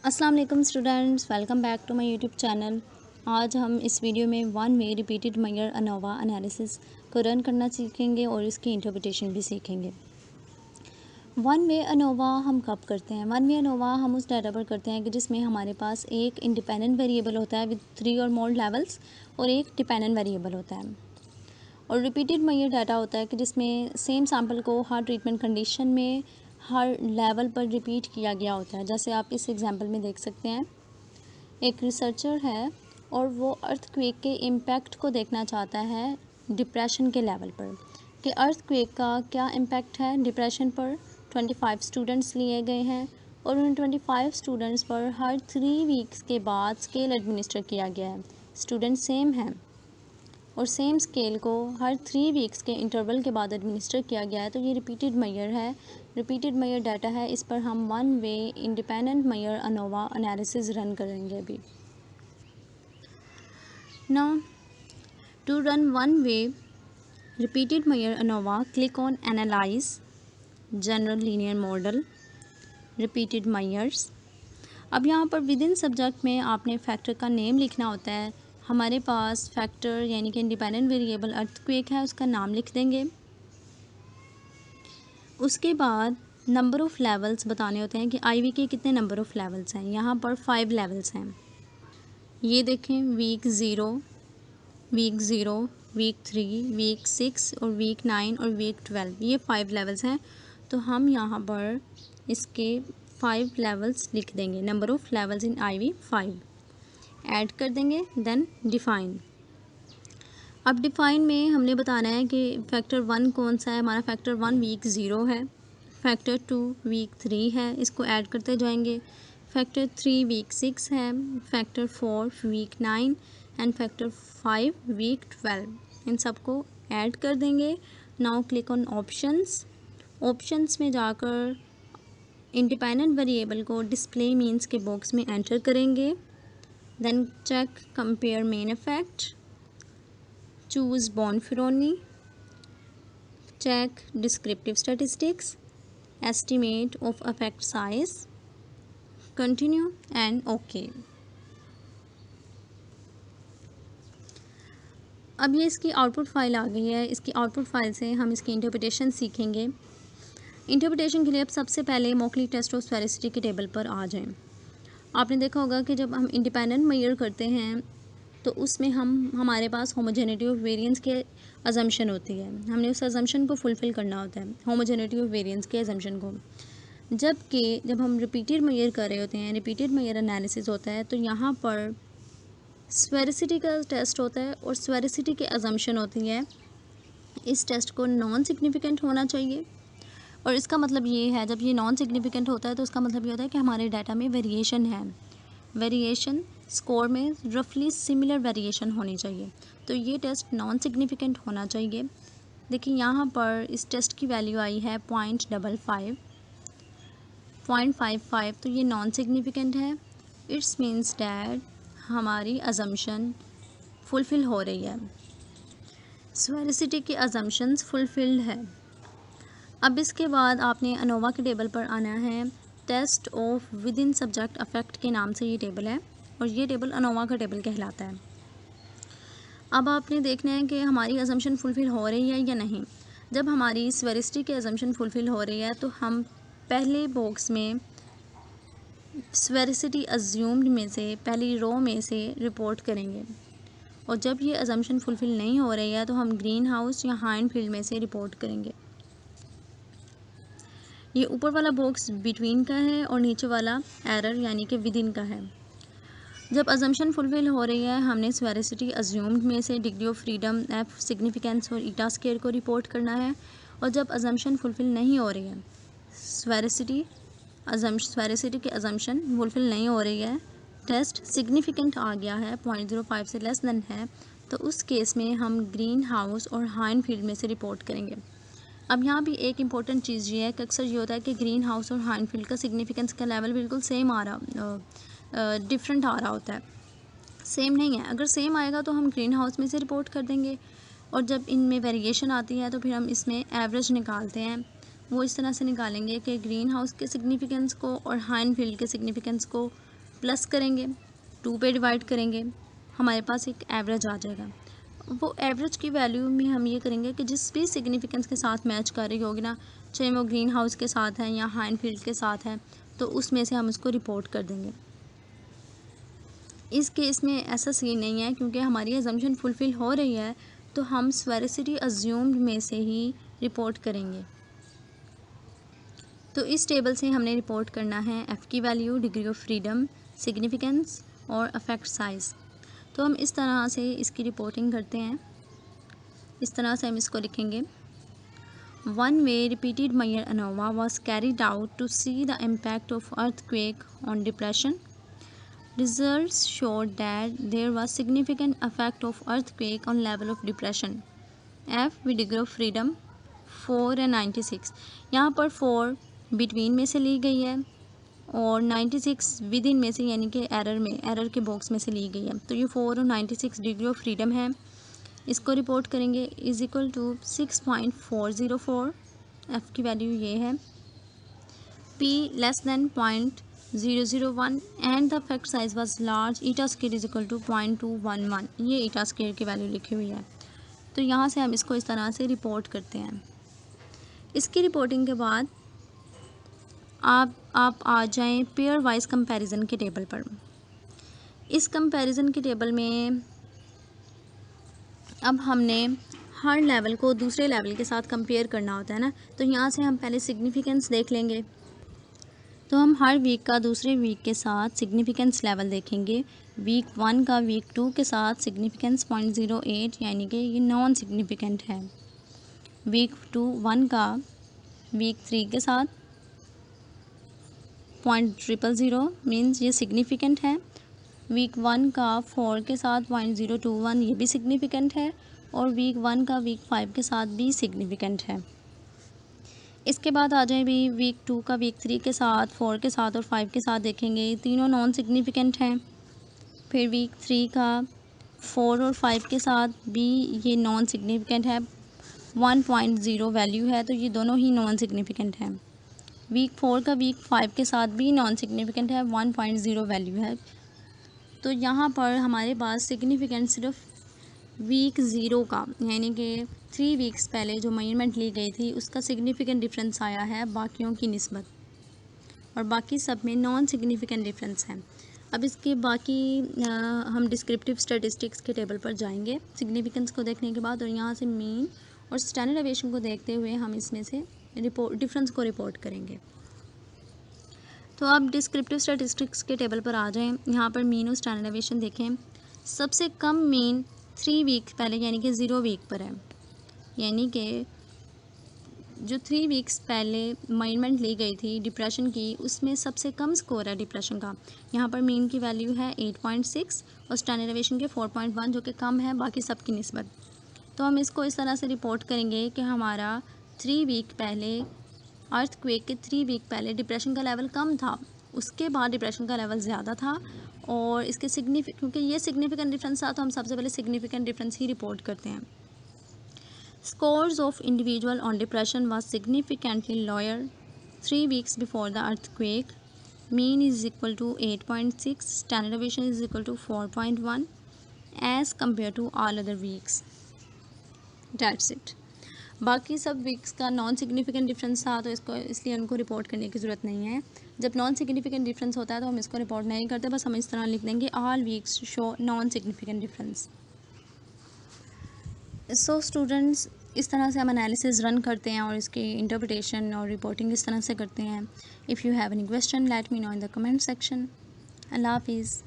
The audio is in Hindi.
अस्सलाम वालेकुम students, welcome back to my YouTube channel. आज हम इस वीडियो में one way repeated measure ANOVA analysis को रन करना सीखेंगे और इसकी इंटरप्रिटेशन भी सीखेंगे। वन वे अनोवा हम कब करते हैं? वन वे अनोवा हम उस डाटा पर करते हैं कि जिसमें हमारे पास एक इंडिपेंडेंट वेरिएबल होता है विद 3 और मोर लेवल्स और एक डिपेंडेंट वेरिएबल होता है। और रिपीटेड मेजर डाटा होता है कि जिसमें सेम सैम्पल को हर ट्रीटमेंट कंडीशन में हर लेवल पर रिपीट किया गया होता है। जैसे आप इस एग्जांपल में देख सकते हैं, एक रिसर्चर है और वो अर्थक्वेक के इम्पैक्ट को देखना चाहता है डिप्रेशन के लेवल पर, कि अर्थक्वेक का क्या इम्पैक्ट है डिप्रेशन पर। 25 स्टूडेंट्स लिए गए हैं और उन 25 स्टूडेंट्स पर हर 3 वीक्स के बाद स्केल एडमिनिस्टर किया गया है। स्टूडेंट सेम हैं और सेम स्केल को हर 3 वीक्स के इंटरवल के बाद एडमिनिस्टर किया गया है, तो ये रिपीटेड मेजर है, रिपीटेड मेजर डाटा है। इस पर हम one way independent measure ANOVA analysis run करेंगे अभी। Now to run one way repeated measure ANOVA, click on analyse general linear model repeated measures. अब यहाँ पर विद इन सब्जेक्ट में आपने फैक्टर का नेम लिखना होता है। हमारे पास फैक्टर यानी कि इंडिपेंडेंट वेरिएबल अर्थक्वेक है, उसका नाम लिख देंगे। उसके बाद नंबर ऑफ़ लेवल्स बताने होते हैं कि आईवी के कितने नंबर ऑफ़ लेवल्स हैं। यहाँ पर 5 लेवल्स हैं। ये देखें, वीक 0, वीक 0, वीक 3, वीक 6 और वीक 9 और वीक 12, ये 5 लेवल्स हैं। तो हम यहाँ पर इसके 5 लेवल्स लिख देंगे। Number of levels in IV 5 add कर देंगे, देन डिफ़ाइन। अब डिफ़ाइन में हमने बताना है कि फैक्टर 1 कौन सा है। हमारा फैक्टर 1 वीक 0 है, फैक्टर 2 वीक 3 है, इसको ऐड करते जाएंगे। फैक्टर 3 वीक 6 है, factor 4 week 9 and factor 5 week 12, इन सबको ऐड कर देंगे। Now click on options. Options में जाकर इंडिपेंडेंट वेरिएबल को डिस्प्ले मीन्स के बॉक्स में एंटर करेंगे। Then check compare main effect, choose Bonferroni, check descriptive statistics, estimate of effect size, continue and OK। अब ये इसकी आउटपुट फाइल आ गई है। इसकी आउटपुट फाइल से हम इसकी इंटरप्रिटेशन सीखेंगे। इंटरप्रिटेशन के लिए अब सबसे पहले मोकली टेस्ट ऑफ स्फेरिसिटी के टेबल पर आ जाएं। आपने देखा होगा कि जब हम इंडिपेंडेंट मेजर करते हैं तो उसमें हमारे पास होमोजेनिटी ऑफ वेरिएंस के अजम्पशन होती है। हमने उस अजम्पशन को फुलफ़िल करना होता है, होमोजेनिटी ऑफ वेरिएंस के अजम्पशन को। जबकि जब हम रिपीटेड मेजर कर रहे होते हैं, रिपीटेड मेजर एनालिसिस होता है, तो यहाँ पर स्फेरिसिटी का टेस्ट होता है और स्फेरिसिटी के अजम्पशन होती है। इस टेस्ट को नॉन सिग्निफिकेंट होना चाहिए और इसका मतलब ये है, जब ये नॉन सिग्निफिकेंट होता है तो इसका मतलब ये होता है कि हमारे डाटा में वेरिएशन है। वेरिएशन स्कोर में रफली सिमिलर वेरिएशन होनी चाहिए, तो ये टेस्ट नॉन सिग्निफिकेंट होना चाहिए। देखिए यहाँ पर इस टेस्ट की वैल्यू आई है 0.55, 0.55, तो ये नॉन सिग्निफिकेंट है। इट्स मीन्स डैट हमारी अजम्पशन फुलफ़िल हो रही है, स्फेरिसिटी के अजम्पशंस फुलफ़िल्ड है। अब इसके बाद आपने अनोवा के टेबल पर आना है। Test of within subject effect के नाम से ये टेबल है और ये टेबल अनोवा का टेबल कहलाता है। अब आपने देखना है कि हमारी अजम्पशन फुलफ़िल हो रही है या नहीं। जब हमारी स्फेरिसिटी की अजम्पशन फुलफ़िल हो रही है तो हम पहले बॉक्स में स्फेरिसिटी अज्यूम्ड में से पहली रो में से रिपोर्ट करेंगे और जब ये अजम्पशन फुलफ़िल नहीं हो रही है तो हम ग्रीन हाउस या हाइंड फील्ड में से रिपोर्ट करेंगे। ये ऊपर वाला बॉक्स बिटवीन का है और नीचे वाला एरर यानी कि विद इन का है। जब अजम्पशन फुलफ़िल हो रही है हमने स्फेरिसिटी अज्यूम्ड में से degree of freedom, F significance और ईटा स्केयर को रिपोर्ट करना है। और जब अजम्पशन फुलफ़िल नहीं हो रही है, स्फेरिसिटी के अजम्पशन फुलफ़िल नहीं हो रही है, टेस्ट सिग्निफिकेंट आ गया है, 0.05 से लेस देन है, तो उस केस में हम ग्रीन हाउस और हाइंड फील्ड में से रिपोर्ट करेंगे। अब यहाँ भी एक इम्पॉर्टेंट चीज़ ये है कि अक्सर ये होता है कि ग्रीन हाउस और हाइंड फील्ड का सिग्निफिकेंस का लेवल बिल्कुल सेम आ रहा, डिफरेंट आ रहा होता है, सेम नहीं है। अगर सेम आएगा तो हम ग्रीन हाउस में से रिपोर्ट कर देंगे और जब इनमें वेरिएशन आती है तो फिर हम इसमें एवरेज निकालते हैं। वो इस तरह से निकालेंगे कि ग्रीन हाउस के सिग्निफिकेंस को और हाइंड फील्ड के सिग्निफिकेंस को प्लस करेंगे, 2 पे डिवाइड करेंगे, हमारे पास एक एवरेज आ जाएगा। वो एवरेज की वैल्यू में हम ये करेंगे कि जिस भी सिग्निफिकेंस के साथ मैच कर रही होगी ना, चाहे वो ग्रीन हाउस के साथ है या हाइनफील्ड के साथ है, तो उसमें से हम उसको रिपोर्ट कर देंगे। इस केस में ऐसा सीन नहीं है, क्योंकि हमारी अजम्पशन फुलफ़िल हो रही है, तो हम स्फेरिसिटी अज्यूम्ड में से ही रिपोर्ट करेंगे। तो इस टेबल से हमने रिपोर्ट करना है एफ़ की value, degree of freedom, significance और अफेक्ट साइज़। तो हम इस तरह से इसकी रिपोर्टिंग करते हैं। इस तरह से हम इसको लिखेंगे। One way repeated Mayar ANOVA was carried out to see the impact of earthquake on depression. Results showed that there was significant effect of earthquake on level of depression. F with degree of freedom 4 and 96। यहाँ पर 4 बिटवीन में से ली गई है और 96 विद इन में से, यानी कि एरर के बॉक्स में से ली गई है। तो ये 4 और 96 डिग्री ऑफ फ्रीडम है, इसको रिपोर्ट करेंगे इज इक्वल टू 6.404। एफ़ की वैल्यू ये है। P less than 0.001 and the effect size was large, eta square is equal to 0.211। ये ईटा स्केयर की वैल्यू लिखी हुई है। तो यहाँ से हम इसको इस तरह से रिपोर्ट करते हैं। इसकी रिपोर्टिंग के बाद आप आ जाएं पेयर वाइज कंपैरिजन के टेबल पर। इस कंपैरिजन के टेबल में अब हमने हर लेवल को दूसरे लेवल के साथ कंपेयर करना होता है ना, तो यहाँ से हम पहले सिग्निफिकेंस देख लेंगे। तो हम हर वीक का दूसरे वीक के साथ सिग्निफिकेंस लेवल देखेंगे। वीक 1 का वीक 2 के साथ सिग्निफिकेंस 0.08, यानी कि ये नॉन सिग्निफिकेंट है। वीक 1 का वीक 3 के साथ 0.000 मीन्स ये सिग्निफिकेंट है। वीक 1 का 4 के साथ 0.021 ये भी सिग्निफिकेंट है, और वीक 1 का वीक 5 के साथ भी सिग्निफिकेंट है। इसके बाद आ जाए भी वीक 2 का वीक 3 के साथ, 4 के साथ और 5 के साथ देखेंगे, तीनों नॉन सिग्निफिकेंट हैं। फिर वीक 3 का 4 और 5 के साथ भी ये नॉन सिग्निफिकेंट है, 1.0 वैल्यू है, तो ये दोनों ही नॉन सिग्निफिकेंट हैं। वीक 4 का वीक 5 के साथ भी नॉन सिग्निफिकेंट है, 1.0 वैल्यू है। तो यहाँ पर हमारे पास सिग्निफिकेंट सिर्फ वीक 0 का, यानी कि 3 वीक्स पहले जो मेजरमेंट ली गई थी उसका सिग्निफिकेंट डिफरेंस आया है बाकियों की निस्बत, और बाकी सब में नॉन सिग्निफिकेंट डिफरेंस है। अब इसके बाकी हम डिस्क्रिप्टिव स्टैटिस्टिक्स के टेबल पर जाएंगे सिग्निफिकेंस को देखने के बाद, और यहाँ से मीन और स्टैंडर्ड डेविएशन को देखते हुए हम इसमें से डिफरेंस को रिपोर्ट करेंगे। तो अब डिस्क्रिप्टिव स्टैटिस्टिक्स के टेबल पर आ जाएं। यहाँ पर मीन और स्टैंडर्ड डेविएशन देखें। सबसे कम मीन 3 वीक पहले यानी कि 0 वीक पर है, यानी कि जो 3 वीक्स पहले मेजरमेंट ली गई थी डिप्रेशन की, उसमें सबसे कम स्कोर है डिप्रेशन का। यहाँ पर मीन की वैल्यू है 8.6 और स्टैंडर्ड डेविएशन के 4.1, जो कि कम है बाकी सब की निस्बत। तो हम इसको इस तरह से रिपोर्ट करेंगे कि हमारा 3 वीक पहले अर्थक्वेक के 3 वीक पहले डिप्रेशन का लेवल कम था, उसके बाद डिप्रेशन का लेवल ज़्यादा था, और इसके क्योंकि ये सिग्निफिकेंट डिफरेंस था तो हम सबसे पहले सिग्निफिकेंट डिफरेंस ही रिपोर्ट करते हैं। Scores of individual on depression was significantly lower 3 weeks before the earthquake. Mean is equal to 8.6, standard deviation is equal to 4.1 as compared to all other weeks. That's it. बाकी सब वीक्स का नॉन सिग्निफिकेंट डिफरेंस था, तो इसको इसलिए उनको रिपोर्ट करने की ज़रूरत नहीं है। जब नॉन सिग्निफिकेंट डिफरेंस होता है तो हम इसको रिपोर्ट नहीं करते, बस हम इस तरह लिख देंगे all weeks show non significant difference. So students, इस तरह से हम एनालिसिस रन करते हैं और इसकी इंटरप्रिटेशन और रिपोर्टिंग इस तरह से करते हैं। If you have any question let me know in the comment section. अल्लाह हाफिज़।